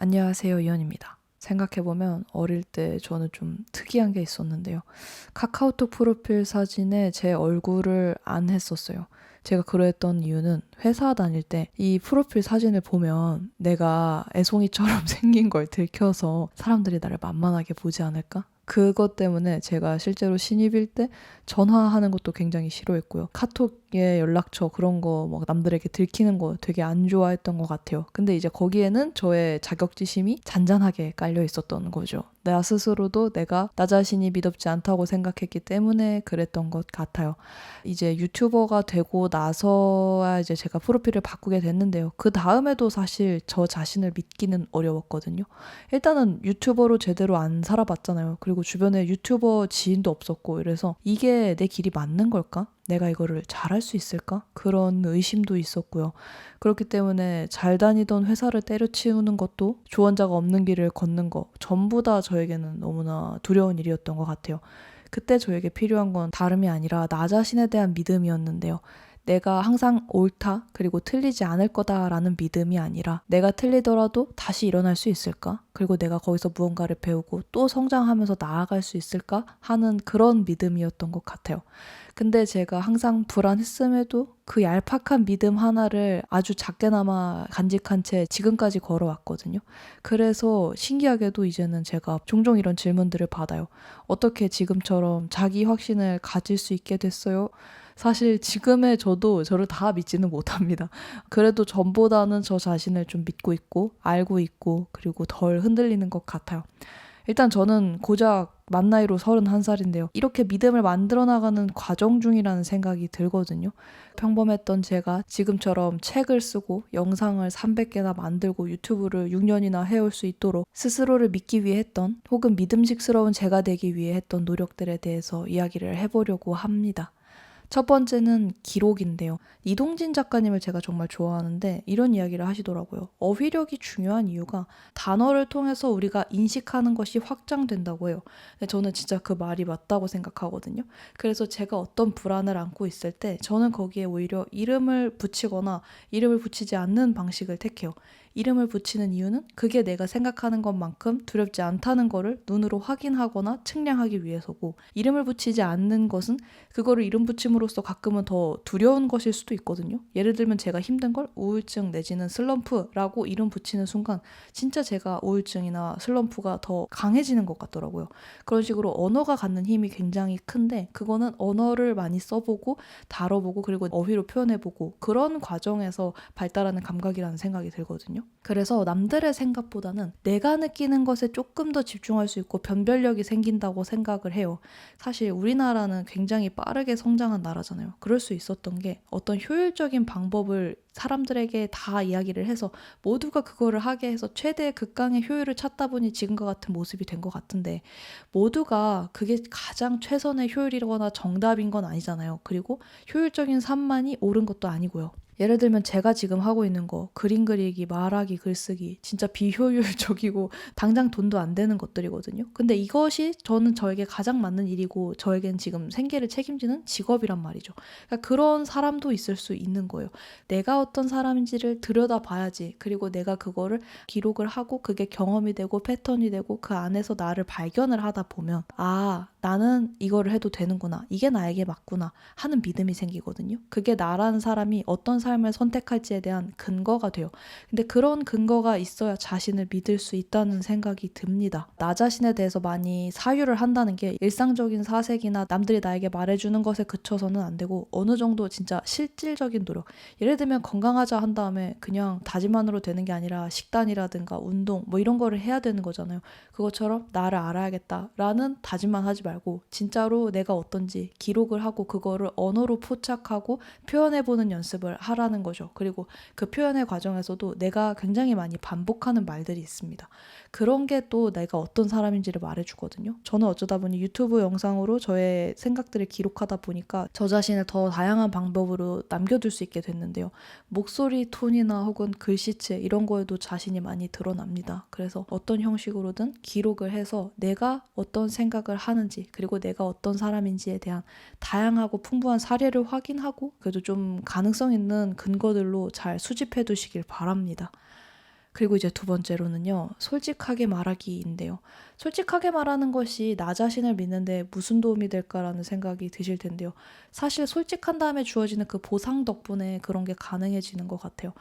안녕하세요, 이현입니다. 생각해보면 어릴 때 저는 좀 특이한 게 있었는데요. 카카오톡 프로필 사진에 제 얼굴을 안 했었어요. 제가 그랬던 이유는 회사 다닐 때 이 프로필 사진을 보면 내가 애송이처럼 생긴 걸 들켜서 사람들이 나를 만만하게 보지 않을까? 그것 때문에 제가 실제로 신입일 때 전화하는 것도 굉장히 싫어했고요. 카톡에 연락처 그런 거 뭐 남들에게 들키는 거 되게 안 좋아했던 것 같아요. 근데 이제 거기에는 저의 자격지심이 잔잔하게 깔려 있었던 거죠. 나 스스로도 내가 나 자신이 믿업지 않다고 생각했기 때문에 그랬던 것 같아요. 이제 유튜버가 되고 나서야 이제 제가 프로필을 바꾸게 됐는데요. 그 다음에도 사실 저 자신을 믿기는 어려웠거든요. 일단은 유튜버로 제대로 안 살아봤잖아요. 그리고 주변에 유튜버 지인도 없었고 이래서 이게 내 길이 맞는 걸까? 내가 이거를 잘할 수 있을까? 그런 의심도 있었고요. 그렇기 때문에 잘 다니던 회사를 때려치우는 것도 조언자가 없는 길을 걷는 거 전부 다 저에게는 너무나 두려운 일이었던 것 같아요. 그때 저에게 필요한 건 다름이 아니라 나 자신에 대한 믿음이었는데요. 내가 항상 옳다, 그리고 틀리지 않을 거다라는 믿음이 아니라 내가 틀리더라도 다시 일어날 수 있을까? 그리고 내가 거기서 무언가를 배우고 또 성장하면서 나아갈 수 있을까? 하는 그런 믿음이었던 것 같아요. 근데 제가 항상 불안했음에도 그 얄팍한 믿음 하나를 아주 작게나마 간직한 채 지금까지 걸어왔거든요. 그래서 신기하게도 이제는 제가 종종 이런 질문들을 받아요. 어떻게 지금처럼 자기 확신을 가질 수 있게 됐어요? 사실 지금의 저도 저를 다 믿지는 못합니다. 그래도 전보다는 저 자신을 좀 믿고 있고 알고 있고 그리고 덜 흔들리는 것 같아요. 일단 저는 고작 만 나이로 31살인데요. 이렇게 믿음을 만들어 나가는 과정 중이라는 생각이 들거든요. 평범했던 제가 지금처럼 책을 쓰고 영상을 300개나 만들고 유튜브를 6년이나 해올 수 있도록 스스로를 믿기 위해 했던 혹은 믿음직스러운 제가 되기 위해 했던 노력들에 대해서 이야기를 해보려고 합니다. 첫 번째는 기록인데요. 이동진 작가님을 제가 정말 좋아하는데 이런 이야기를 하시더라고요. 어휘력이 중요한 이유가 단어를 통해서 우리가 인식하는 것이 확장된다고 해요. 근데 저는 진짜 그 말이 맞다고 생각하거든요. 그래서 제가 어떤 불안을 안고 있을 때 저는 거기에 오히려 이름을 붙이거나 이름을 붙이지 않는 방식을 택해요. 이름을 붙이는 이유는 그게 내가 생각하는 것만큼 두렵지 않다는 거를 눈으로 확인하거나 측량하기 위해서고, 이름을 붙이지 않는 것은 그거를 이름 붙임으로써 가끔은 더 두려운 것일 수도 있거든요. 예를 들면 제가 힘든 걸 우울증 내지는 슬럼프라고 이름 붙이는 순간 진짜 제가 우울증이나 슬럼프가 더 강해지는 것 같더라고요. 그런 식으로 언어가 갖는 힘이 굉장히 큰데 그거는 언어를 많이 써보고 다뤄보고 그리고 어휘로 표현해보고 그런 과정에서 발달하는 감각이라는 생각이 들거든요. 그래서 남들의 생각보다는 내가 느끼는 것에 조금 더 집중할 수 있고 변별력이 생긴다고 생각을 해요. 사실 우리나라는 굉장히 빠르게 성장한 나라잖아요. 그럴 수 있었던 게 어떤 효율적인 방법을 사람들에게 다 이야기를 해서 모두가 그거를 하게 해서 최대의 극강의 효율을 찾다 보니 지금과 같은 모습이 된 것 같은데, 모두가 그게 가장 최선의 효율이거나 정답인 건 아니잖아요. 그리고 효율적인 삶만이 옳은 것도 아니고요. 예를 들면 제가 지금 하고 있는 거, 그림 그리기, 말하기, 글쓰기, 진짜 비효율적이고 당장 돈도 안 되는 것들이거든요. 근데 이것이 저는 저에게 가장 맞는 일이고 저에겐 지금 생계를 책임지는 직업이란 말이죠. 그러니까 그런 사람도 있을 수 있는 거예요. 내가 어떤 사람인지를 들여다봐야지. 그리고 내가 그거를 기록을 하고 그게 경험이 되고 패턴이 되고 그 안에서 나를 발견을 하다 보면 나는 이거를 해도 되는구나. 이게 나에게 맞구나 하는 믿음이 생기거든요. 그게 나라는 사람이 어떤 삶을 선택할지에 대한 근거가 돼요. 근데 그런 근거가 있어야 자신을 믿을 수 있다는 생각이 듭니다. 나 자신에 대해서 많이 사유를 한다는 게 일상적인 사색이나 남들이 나에게 말해주는 것에 그쳐서는 안 되고 어느 정도 진짜 실질적인 노력. 예를 들면 건강하자 한 다음에 그냥 다짐만으로 되는 게 아니라 식단이라든가 운동 뭐 이런 거를 해야 되는 거잖아요. 그것처럼 나를 알아야겠다라는 다짐만 하지 말고 진짜로 내가 어떤지 기록을 하고 그거를 언어로 포착하고 표현해보는 연습을 하라는 거죠. 그리고 그 표현의 과정에서도 내가 굉장히 많이 반복하는 말들이 있습니다. 그런 게 또 내가 어떤 사람인지를 말해주거든요. 저는 어쩌다 보니 유튜브 영상으로 저의 생각들을 기록하다 보니까 저 자신을 더 다양한 방법으로 남겨둘 수 있게 됐는데요. 목소리 톤이나 혹은 글씨체 이런 거에도 자신이 많이 드러납니다. 그래서 어떤 형식으로든 기록을 해서 내가 어떤 생각을 하는지 그리고 내가 어떤 사람인지에 대한 다양하고 풍부한 사례를 확인하고 그래도 좀 가능성 있는 근거들로 잘 수집해 두시길 바랍니다. 그리고 이제 두 번째로는요, 솔직하게 말하기인데요. 솔직하게 말하는 것이 나 자신을 믿는데 무슨 도움이 될까라는 생각이 드실 텐데요. 사실 솔직한 다음에 주어지는 그 보상 덕분에 그런 게 가능해지는 것 같아요.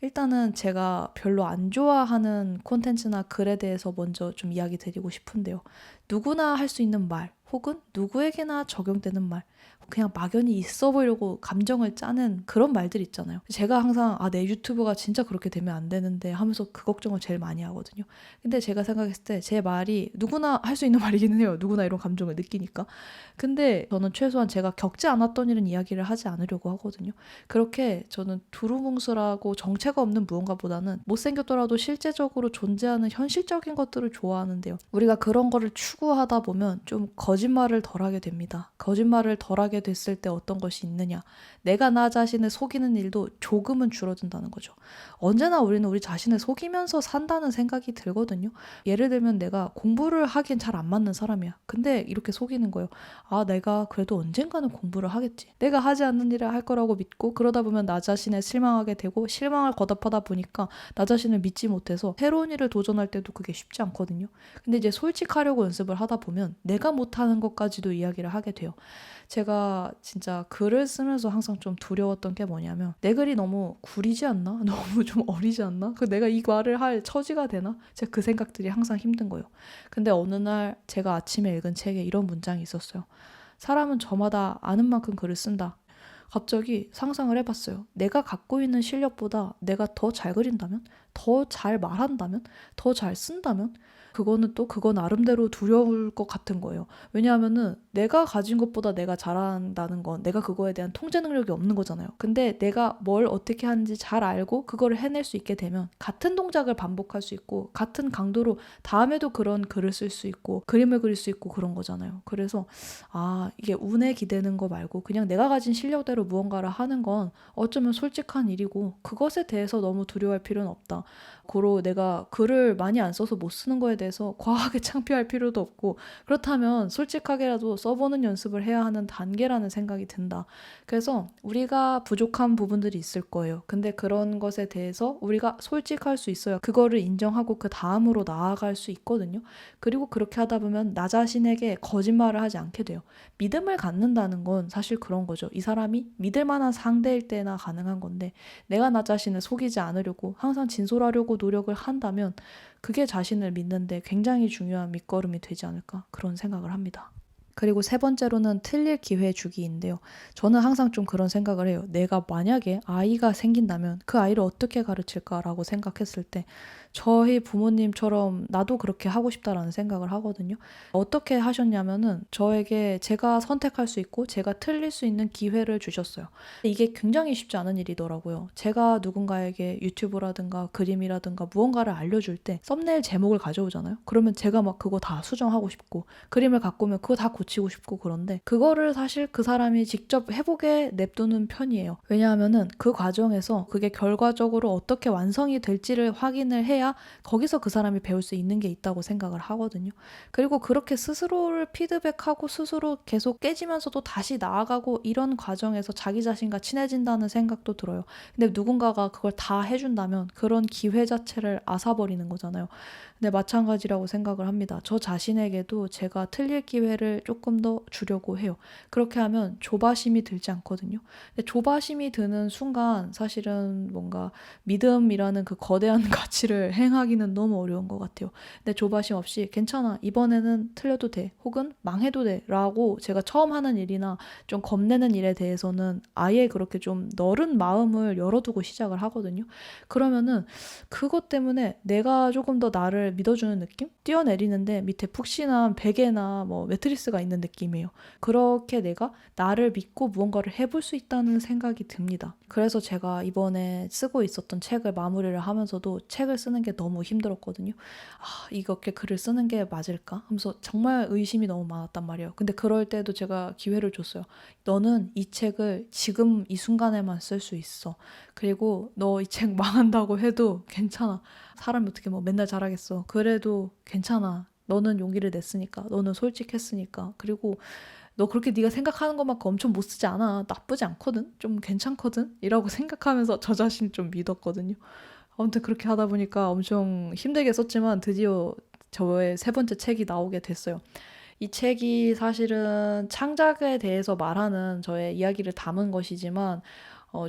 일단은 제가 별로 안 좋아하는 콘텐츠나 글에 대해서 먼저 좀 이야기 드리고 싶은데요. 누구나 할 수 있는 말, 혹은 누구에게나 적용되는 말, 그냥 막연히 있어 보이려고 감정을 짜는 그런 말들 있잖아요. 제가 항상 내 유튜브가 진짜 그렇게 되면 안 되는데 하면서 그 걱정을 제일 많이 하거든요. 근데 제가 생각했을 때 제 말이 누구나 할 수 있는 말이기는 해요. 누구나 이런 감정을 느끼니까. 근데 저는 최소한 제가 겪지 않았던 일은 이야기를 하지 않으려고 하거든요. 그렇게 저는 두루뭉술하고 정체가 없는 무언가보다는 못생겼더라도 실제적으로 존재하는 현실적인 것들을 좋아하는데요. 우리가 그런 거를 추구하다 보면 좀 거짓말을 덜하게 됩니다. 거짓말을 덜하게 됐을 때 어떤 것이 있느냐. 내가 나 자신을 속이는 일도 조금은 줄어든다는 거죠. 언제나 우리는 우리 자신을 속이면서 산다는 생각이 들거든요. 예를 들면 내가 공부를 하기엔 잘 안 맞는 사람이야. 근데 이렇게 속이는 거예요. 내가 그래도 언젠가는 공부를 하겠지. 내가 하지 않는 일을 할 거라고 믿고 그러다 보면 나 자신에 실망하게 되고 실망을 거듭하다 보니까 나 자신을 믿지 못해서 새로운 일을 도전할 때도 그게 쉽지 않거든요. 근데 이제 솔직하려고 연습을 하다 보면 내가 못하는 것까지도 이야기를 하게 돼요. 제가 진짜 글을 쓰면서 항상 좀 두려웠던 게 뭐냐면 내 글이 너무 구리지 않나? 너무 좀 어리지 않나? 내가 이 말을 할 처지가 되나? 제가 그 생각들이 항상 힘든 거예요. 근데 어느 날 제가 아침에 읽은 책에 이런 문장이 있었어요. 사람은 저마다 아는 만큼 글을 쓴다. 갑자기 상상을 해봤어요. 내가 갖고 있는 실력보다 내가 더 잘 그린다면? 더 잘 말한다면? 더 잘 쓴다면? 그거는 또 그거 나름대로 두려울 것 같은 거예요. 왜냐하면은 내가 가진 것보다 내가 잘한다는 건 내가 그거에 대한 통제 능력이 없는 거잖아요. 근데 내가 뭘 어떻게 하는지 잘 알고 그거를 해낼 수 있게 되면 같은 동작을 반복할 수 있고 같은 강도로 다음에도 그런 글을 쓸 수 있고 그림을 그릴 수 있고 그런 거잖아요. 그래서 이게 운에 기대는 거 말고 그냥 내가 가진 실력대로 무언가를 하는 건 어쩌면 솔직한 일이고 그것에 대해서 너무 두려워할 필요는 없다. 고로 내가 글을 많이 안 써서 못 쓰는 거에 대해서 과하게 창피할 필요도 없고 그렇다면 솔직하게라도 써보는 연습을 해야 하는 단계라는 생각이 든다. 그래서 우리가 부족한 부분들이 있을 거예요. 근데 그런 것에 대해서 우리가 솔직할 수 있어야 그거를 인정하고 그 다음으로 나아갈 수 있거든요. 그리고 그렇게 하다 보면 나 자신에게 거짓말을 하지 않게 돼요. 믿음을 갖는다는 건 사실 그런 거죠. 이 사람이 믿을 만한 상대일 때나 가능한 건데 내가 나 자신을 속이지 않으려고 항상 진솔하려고 노력을 한다면 그게 자신을 믿는데 굉장히 중요한 밑거름이 되지 않을까 그런 생각을 합니다. 그리고 세 번째로는 틀릴 기회 주기인데요. 저는 항상 좀 그런 생각을 해요. 내가 만약에 아이가 생긴다면 그 아이를 어떻게 가르칠까라고 생각했을 때 저희 부모님처럼 나도 그렇게 하고 싶다라는 생각을 하거든요. 어떻게 하셨냐면은 저에게 제가 선택할 수 있고 제가 틀릴 수 있는 기회를 주셨어요. 이게 굉장히 쉽지 않은 일이더라고요. 제가 누군가에게 유튜브라든가 그림이라든가 무언가를 알려줄 때 썸네일 제목을 가져오잖아요. 그러면 제가 막 그거 다 수정하고 싶고 그림을 갖고 오면 그거 다 고치고 싶고 그런데 그거를 사실 그 사람이 직접 해보게 냅두는 편이에요. 왜냐하면은 그 과정에서 그게 결과적으로 어떻게 완성이 될지를 확인을 해야 거기서 그 사람이 배울 수 있는 게 있다고 생각을 하거든요. 그리고 그렇게 스스로를 피드백하고 스스로 계속 깨지면서도 다시 나아가고 이런 과정에서 자기 자신과 친해진다는 생각도 들어요. 근데 누군가가 그걸 다 해준다면 그런 기회 자체를 앗아버리는 거잖아요. 근데 마찬가지라고 생각을 합니다. 저 자신에게도 제가 틀릴 기회를 조금 더 주려고 해요. 그렇게 하면 조바심이 들지 않거든요. 근데 조바심이 드는 순간 사실은 뭔가 믿음이라는 그 거대한 가치를 행하기는 너무 어려운 것 같아요. 근데 조바심 없이 괜찮아. 이번에는 틀려도 돼. 혹은 망해도 돼. 라고 제가 처음 하는 일이나 좀 겁내는 일에 대해서는 아예 그렇게 좀 너른 마음을 열어두고 시작을 하거든요. 그러면은 그것 때문에 내가 조금 더 나를 믿어주는 느낌? 뛰어내리는데 밑에 푹신한 베개나 뭐 매트리스가 있는 느낌이에요. 그렇게 내가 나를 믿고 무언가를 해볼 수 있다는 생각이 듭니다. 그래서 제가 이번에 쓰고 있었던 책을 마무리를 하면서도 책을 쓰는 게 너무 힘들었거든요. 이렇게 글을 쓰는 게 맞을까? 하면서 정말 의심이 너무 많았단 말이에요. 근데 그럴 때도 제가 기회를 줬어요. 너는 이 책을 지금 이 순간에만 쓸 수 있어. 그리고 너 이 책 망한다고 해도 괜찮아. 사람이 어떻게 뭐 맨날 잘하겠어. 그래도 괜찮아. 너는 용기를 냈으니까. 너는 솔직했으니까. 그리고 너 그렇게 네가 생각하는 것만큼 엄청 못 쓰지 않아. 나쁘지 않거든. 좀 괜찮거든. 이라고 생각하면서 저 자신 좀 믿었거든요. 아무튼 그렇게 하다 보니까 엄청 힘들게 썼지만 드디어 저의 세 번째 책이 나오게 됐어요. 이 책이 사실은 창작에 대해서 말하는 저의 이야기를 담은 것이지만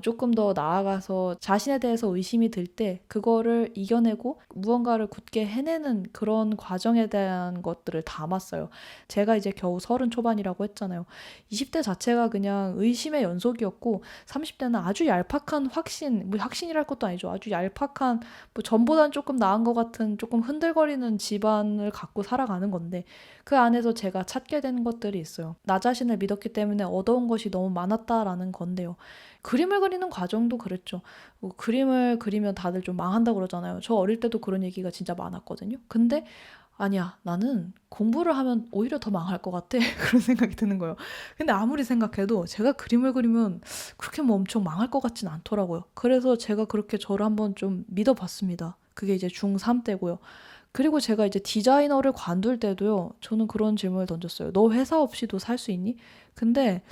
조금 더 나아가서 자신에 대해서 의심이 들 때 그거를 이겨내고 무언가를 굳게 해내는 그런 과정에 대한 것들을 담았어요. 제가 이제 겨우 30 초반이라고 했잖아요. 20대 자체가 그냥 의심의 연속이었고 30대는 아주 얄팍한 확신, 뭐 확신이랄 것도 아니죠. 아주 얄팍한 뭐 전보단 조금 나은 것 같은 조금 흔들거리는 집안을 갖고 살아가는 건데 그 안에서 제가 찾게 된 것들이 있어요. 나 자신을 믿었기 때문에 얻어온 것이 너무 많았다라는 건데요. 그림을 그리는 과정도 그랬죠. 그림을 그리면 다들 좀 망한다고 그러잖아요. 저 어릴 때도 그런 얘기가 진짜 많았거든요. 근데 아니야, 나는 공부를 하면 오히려 더 망할 것 같아. 그런 생각이 드는 거예요. 근데 아무리 생각해도 제가 그림을 그리면 그렇게 뭐 엄청 망할 것 같진 않더라고요. 그래서 제가 그렇게 저를 한번 좀 믿어봤습니다. 그게 이제 중3 때고요. 그리고 제가 이제 디자이너를 관둘 때도요, 저는 그런 질문을 던졌어요. 너 회사 없이도 살 수 있니? 근데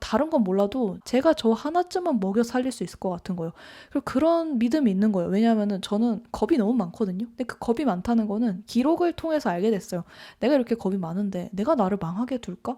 다른 건 몰라도 제가 저 하나쯤은 먹여 살릴 수 있을 것 같은 거예요. 그리고 그런 믿음이 있는 거예요. 왜냐하면은 저는 겁이 너무 많거든요. 근데 그 겁이 많다는 거는 기록을 통해서 알게 됐어요. 내가 이렇게 겁이 많은데 내가 나를 망하게 둘까?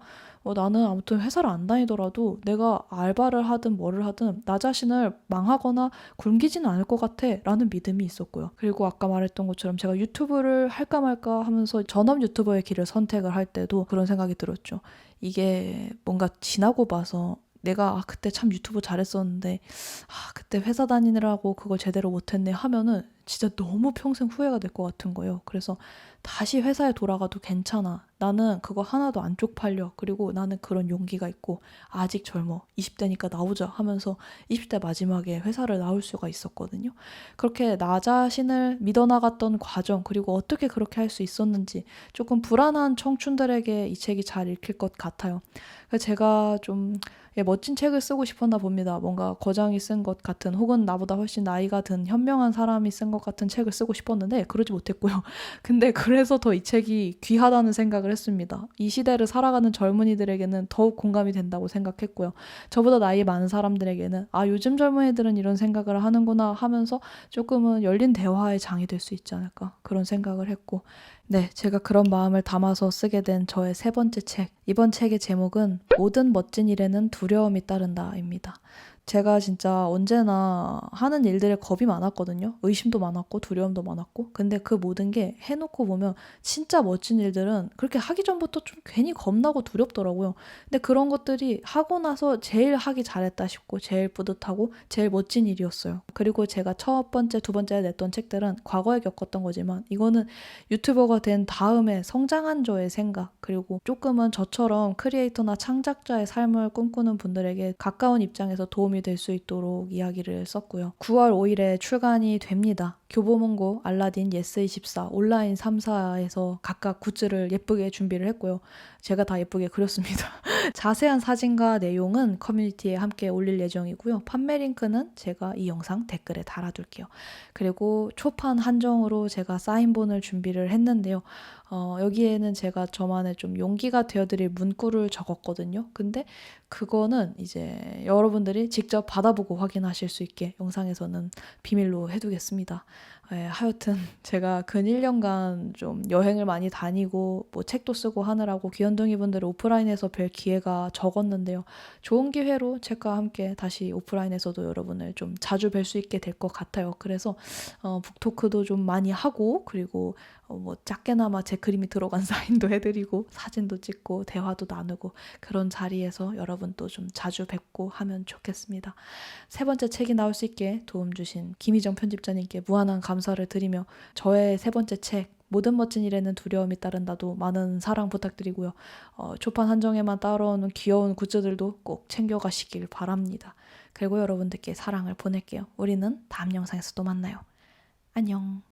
나는 아무튼 회사를 안 다니더라도 내가 알바를 하든 뭐를 하든 나 자신을 망하거나 굶기지는 않을 것 같아 라는 믿음이 있었고요. 그리고 아까 말했던 것처럼 제가 유튜브를 할까 말까 하면서 전업 유튜버의 길을 선택을 할 때도 그런 생각이 들었죠. 이게 뭔가 지나고 봐서 내가 그때 참 유튜브 잘했었는데 그때 회사 다니느라고 그걸 제대로 못했네 하면은 진짜 너무 평생 후회가 될 것 같은 거예요. 그래서 다시 회사에 돌아가도 괜찮아. 나는 그거 하나도 안 쪽팔려. 그리고 나는 그런 용기가 있고 아직 젊어. 20대니까 나오자 하면서 20대 마지막에 회사를 나올 수가 있었거든요. 그렇게 나 자신을 믿어나갔던 과정 그리고 어떻게 그렇게 할 수 있었는지 조금 불안한 청춘들에게 이 책이 잘 읽힐 것 같아요. 그래서 제가 좀 멋진 책을 쓰고 싶었나 봅니다. 뭔가 거장이 쓴 것 같은 혹은 나보다 훨씬 나이가 든 현명한 사람이 쓴 것 같은 책을 쓰고 싶었는데 그러지 못했고요. 근데 그래서 더 이 책이 귀하다는 생각을 했습니다. 이 시대를 살아가는 젊은이들에게는 더욱 공감이 된다고 생각했고요. 저보다 나이 많은 사람들에게는 요즘 젊은이들은 이런 생각을 하는구나 하면서 조금은 열린 대화의 장이 될 수 있지 않을까 그런 생각을 했고 네, 제가 그런 마음을 담아서 쓰게 된 저의 세 번째 책. 이번 책의 제목은 모든 멋진 일에는 두려움이 따른다입니다. 제가 진짜 언제나 하는 일들에 겁이 많았거든요. 의심도 많았고 두려움도 많았고. 근데 그 모든 게 해놓고 보면 진짜 멋진 일들은 그렇게 하기 전부터 좀 괜히 겁나고 두렵더라고요. 근데 그런 것들이 하고 나서 제일 하기 잘했다 싶고 제일 뿌듯하고 제일 멋진 일이었어요. 그리고 제가 첫 번째, 두 번째 냈던 책들은 과거에 겪었던 거지만 이거는 유튜버가 된 다음에 성장한 저의 생각 그리고 조금은 저처럼 크리에이터나 창작자의 삶을 꿈꾸는 분들에게 가까운 입장에서 도움이 될 수 있도록 이야기를 썼고요. 9월 5일에 출간이 됩니다. 교보문고, 알라딘, 예스24 온라인 3사에서 각각 굿즈를 예쁘게 준비를 했고요. 제가 다 예쁘게 그렸습니다. 자세한 사진과 내용은 커뮤니티에 함께 올릴 예정이고요. 판매 링크는 제가 이 영상 댓글에 달아둘게요. 그리고 초판 한정으로 제가 사인본을 준비를 했는데요. 여기에는 제가 저만의 좀 용기가 되어드릴 문구를 적었거든요. 근데 그거는 이제 여러분들이 직접 받아보고 확인하실 수 있게 영상에서는 비밀로 해두겠습니다. 하여튼 제가 근 1년간 좀 여행을 많이 다니고 뭐 책도 쓰고 하느라고 귀염둥이 분들을 오프라인에서 뵐 기회가 적었는데요. 좋은 기회로 책과 함께 다시 오프라인에서도 여러분을 좀 자주 뵐 수 있게 될 것 같아요. 그래서 북토크도 좀 많이 하고 그리고 뭐 작게나마 제 그림이 들어간 사인도 해드리고 사진도 찍고 대화도 나누고 그런 자리에서 여러분도 좀 자주 뵙고 하면 좋겠습니다. 세 번째 책이 나올 수 있게 도움 주신 김희정 편집자님께 무한한 감사를 드리며 저의 세 번째 책 모든 멋진 일에는 두려움이 따른다도 많은 사랑 부탁드리고요. 초판 한정에만 따라오는 귀여운 굿즈들도 꼭 챙겨가시길 바랍니다. 그리고 여러분들께 사랑을 보낼게요. 우리는 다음 영상에서 또 만나요. 안녕.